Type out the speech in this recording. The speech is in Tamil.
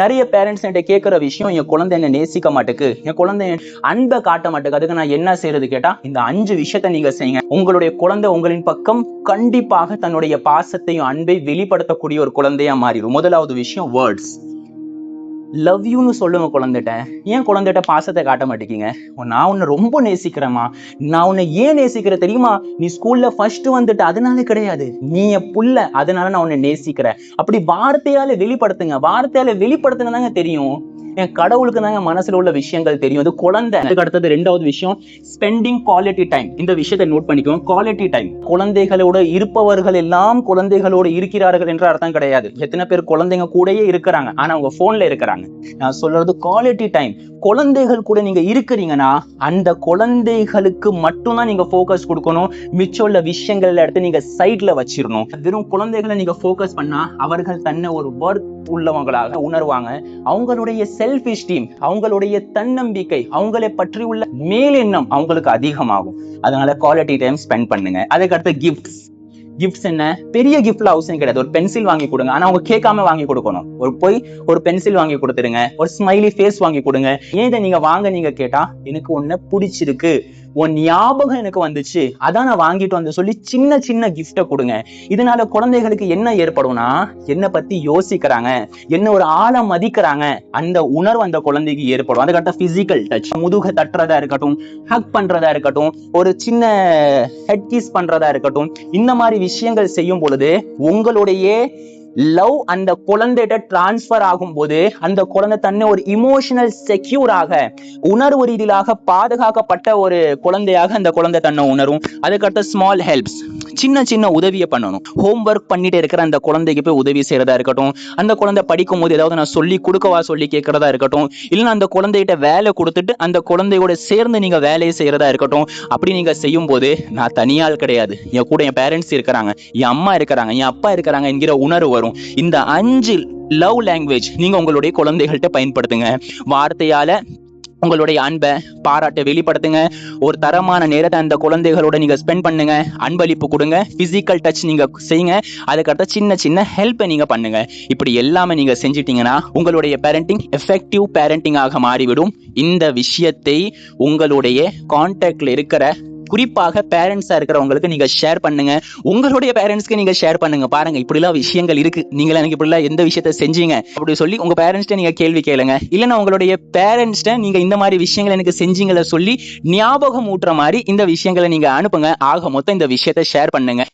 நிறைய பேரண்ட்ஸ் என்கிட்ட கேட்கிற விஷயம், என் குழந்தை என்ன நேசிக்க மாட்டேக்கு, என் குழந்தை அன்பை காட்ட மாட்டேக்கு, அதுக்கு நான் என்ன செய்யறது கேட்டா, இந்த 5 விஷயத்தை நீங்க செய்யுங்க. உங்களுடைய குழந்தை உங்களின் பக்கம் கண்டிப்பாக தன்னுடைய பாசத்தையும் அன்பை வெளிப்படுத்தக்கூடிய ஒரு குழந்தையா மாறிடும். முதலாவது விஷயம் வேர்ட்ஸ். லவ் யூன்னு சொல்லுங்க குழந்தைகிட்ட. ஏன் குழந்தைகிட்ட பாசத்தை காட்ட மாட்டேங்க? நான் உன்னை ரொம்ப நேசிக்கிறேம்மா, நான் உன்னை ஏன் நேசிக்கிற தெரியுமா, நீ ஸ்கூல்ல ஃபர்ஸ்ட் வந்துட்டு அதனால கிடையாது, நீ என் புள்ள அதனால நான் உன்னை நேசிக்கிறேன். அப்படி வார்த்தையால வெளிப்படுத்துங்க. வார்த்தையால வெளிப்படுத்துங்க தாங்க தெரியும். என் கடவுளுக்கு தாங்க மனசுல உள்ள விஷயங்கள் தெரியும். அது குழந்தை. அதுக்கு அடுத்தது 2வது விஷயம் ஸ்பெண்டிங் குவாலிட்டி டைம். இந்த விஷயத்தை நோட் பண்ணிக்கோங்க. Quality time. குழந்தைகளோட இருப்பவர்கள் எல்லாம் குழந்தைகளோடு இருக்கிறார்கள் என்ற அர்த்தம் கிடையாது. எத்தனை பேர் குழந்தைங்க கூடயே இருக்கிறாங்க, ஆனா அவங்க போன்ல இருக்கிறாங்க. நான் சொல்றது குவாலிட்டி டைம். குழந்தைகள் கூட நீங்க இருக்கிறீங்கன்னா அந்த குழந்தைகளுக்கு மட்டும்தான் நீங்க போக்கஸ் கொடுக்கணும். மிச்சம் உள்ள விஷயங்கள்ல எடுத்து நீங்க சைட்ல வச்சிடணும். வெறும் குழந்தைகளை நீங்க போக்கஸ் பண்ணா அவர்கள் தன்னை ஒரு வொர்த் உள்ளவங்களாக உணர்வாங்க. அவங்களுடைய செல்ஃப் எஸ்டீம், அவங்களுடைய தன்னம்பிக்கை, அவங்களை பற்றி உள்ள மேலெண்ணம் அவங்களுக்கு அதிகமாகும். அதனால குவாலிட்டி டைம் ஸ்பெண்ட் பண்ணுங்க. அதுக்கடுத்து கிஃப்ட்ஸ். கிஃப்ட்ஸ் என்ன, பெரிய கிஃப்ட்ல அவசியம் கிடையாது. ஒரு பென்சில் வாங்கி கொடுங்க, ஆனா அவங்க கேட்காம வாங்கி கொடுக்கணும். ஒரு பென்சில் வாங்கி கொடுத்துருங்க, ஒரு ஸ்மைலி ஃபேஸ் வாங்கி கொடுங்க. ஏன் இதை நீங்க வாங்க நீங்க கேட்டா, எனக்கு ஒண்ணு பிடிச்சிருக்கு, உன் ஞாபகம் எனக்கு வந்துச்சு, அதான் நான் வாங்கிட்டு வந்து சொல்லி சின்ன சின்ன கிஃப்ட கொடுங்க. இதனால குழந்தைகளுக்கு என்ன ஏற்படும்னா, என்ன பத்தி யோசிக்கிறாங்க, என்ன ஒரு ஆளை மதிக்கிறாங்க, அந்த உணர்வு அந்த குழந்தைக்கு ஏற்படும். அதுக்கடுத்த பிசிக்கல் டச். முதுக தட்டுறதா இருக்கட்டும், ஹக் பண்றதா இருக்கட்டும், ஒரு சின்ன ஹெட் கிஸ் பண்றதா இருக்கட்டும், இந்த மாதிரி விஷயங்கள் செய்யும் பொழுது உங்களுடைய லவ் அந்த குழந்தைகிட்ட டிரான்ஸ்பர் ஆகும் போது அந்த குழந்தை தன்னை ஒரு இமோஷனல் செக்யூராக, உணர்வு ரீதியாக பாதுகாக்கப்பட்ட ஒரு குழந்தையாக அந்த குழந்தை தன்னை உணரும். அதுக்கடுத்த ஸ்மால் ஹெல்ப்ஸ். சின்ன சின்ன உதவியை பண்ணணும். ஹோம்ஒர்க் பண்ணிட்டு இருக்கிற அந்த குழந்தைக்கு போய் உதவி செய்யறதா இருக்கட்டும், அந்த குழந்தை படிக்கும் போது ஏதாவது நான் சொல்லி கொடுக்கவா சொல்லி கேட்கறதா இருக்கட்டும், இல்லைன்னா அந்த குழந்தைகிட்ட வேலை கொடுத்துட்டு அந்த குழந்தையோட சேர்ந்து நீங்க வேலையை செய்யறதா இருக்கட்டும். அப்படி நீங்க செய்யும் போது நான் தனியால் கிடையாது, என் கூட என் பேரண்ட்ஸ் இருக்கிறாங்க, என் அம்மா இருக்கிறாங்க, என் அப்பா இருக்கிறாங்க என்கிற உணர்வு வரும். இந்த 5 லவ் லாங்குவேஜ் நீங்க உங்களுடைய குழந்தைகள்கிட்ட பயன்படுத்துங்க. வார்த்தையால உங்களுடைய அன்பை பாராட்ட வெளிப்படுத்துங்க. ஒரு தரமான நேரத்தை அந்த குழந்தைகளோட நீங்க ஸ்பெண்ட் பண்ணுங்க. அன்பளிப்பு கொடுங்க. பிசிக்கல் டச் நீங்க செய்யுங்க. அதுக்கடுத்த சின்ன சின்ன ஹெல்ப்பை நீங்க பண்ணுங்க. இப்படி எல்லாமே நீங்க செஞ்சிட்டீங்கன்னா உங்களுடைய பேரண்டிங் எஃபெக்டிவ் பேரண்டிங் ஆக மாறிவிடும். இந்த விஷயத்தை உங்களுடைய கான்டாக்ட்ல இருக்கிற குறிப்பாக பேரண்ட்ஸா இருக்கிறவங்களுக்கு நீங்க ஷேர் பண்ணுங்க. உங்களுடைய பேரண்ட்ஸ்க்கு நீங்க ஷேர் பண்ணுங்க. பாருங்க, இப்படிலாம் விஷயங்கள் இருக்கு, நீங்களா எனக்கு இப்படிலாம் எந்த விஷயத்த செஞ்சீங்க அப்படி சொல்லி உங்க பேரண்ட்ஸ்ட நீங்க கேள்வி கேளுங்க. இல்லைன்னா உங்களுடைய பேரண்ட்ஸ்ட நீங்க இந்த மாதிரி விஷயங்களை எனக்கு செஞ்சீங்களா சொல்லி ஞாபகம் ஊட்டுற மாதிரி இந்த விஷயங்களை நீங்க அனுப்புங்க. ஆக மொத்தம் இந்த விஷயத்த ஷேர் பண்ணுங்க.